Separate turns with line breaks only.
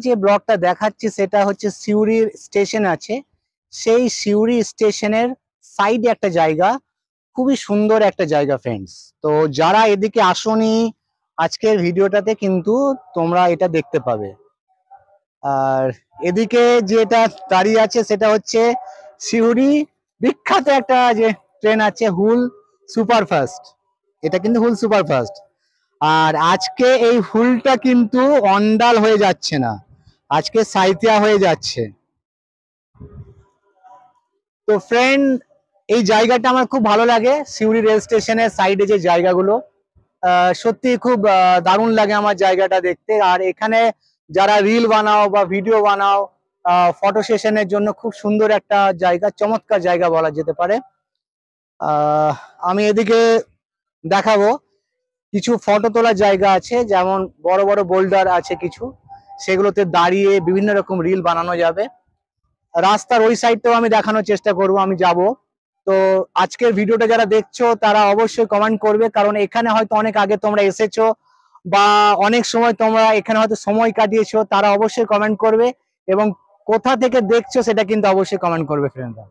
যে ব্লগটা দেখাচ্ছি সেটা হচ্ছে সিউড়ি স্টেশন আছে, সেই সিউড়ি স্টেশনের সাইডে একটা জায়গা, খুবই সুন্দর একটা জায়গা ফ্রেন্ডস। তো যারা এদিকে আসোনি, আজকের ভিডিওটাতে কিন্তু তোমরা এটা দেখতে পাবে। আর এদিকে যেটা দাঁড়িয়ে আছে সেটা হচ্ছে সিউড়ি বিখ্যাত একটা যে ট্রেন আছে, হুল সুপারফাস্ট। এটা কিন্তু হুল সুপারফাস্ট। আর আজকে এই হুলটা কিন্তু অন্ডাল হয়ে যাচ্ছে না, আজকে সাইথিয়া হয়ে যাচ্ছে। তো ফ্রেন্ড, এই জায়গাটা আমার খুব ভালো লাগে, সিউড়ি রেল স্টেশনের সাইডে যে জায়গাগুলো, সত্যি খুব দারুণ লাগে আমার জায়গাটা দেখতে। আর এখানে যারা রিল বানাও বা ভিডিও বানাও, ফটো সেশনের জন্য খুব সুন্দর একটা জায়গা, চমৎকার জায়গা বলা যেতে পারে। আহ, আমি এদিকে দেখাবো কিছু ফটো তোলার জায়গা আছে, যেমন বড় বড় বোল্ডার আছে কিছু, সেগুলোতে দাঁড়িয়ে বিভিন্ন রকম রিল বানানো যাবে। রাস্তার ওই সাইডটাও আমি দেখানোর চেষ্টা করব, আমি যাব। তো আজকের ভিডিওটা যারা দেখছো তারা অবশ্যই কমেন্ট করবে, কারণ এখানে হয়তো অনেক আগে তোমরা এসেছো বা অনেক সময় তোমরা এখানে হয়তো সময় কাটিয়েছো, তারা অবশ্যই কমেন্ট করবে। এবং কোথা থেকে দেখছো সেটা কিন্তু অবশ্যই কমেন্ট করবে ফ্রেন্ডরা।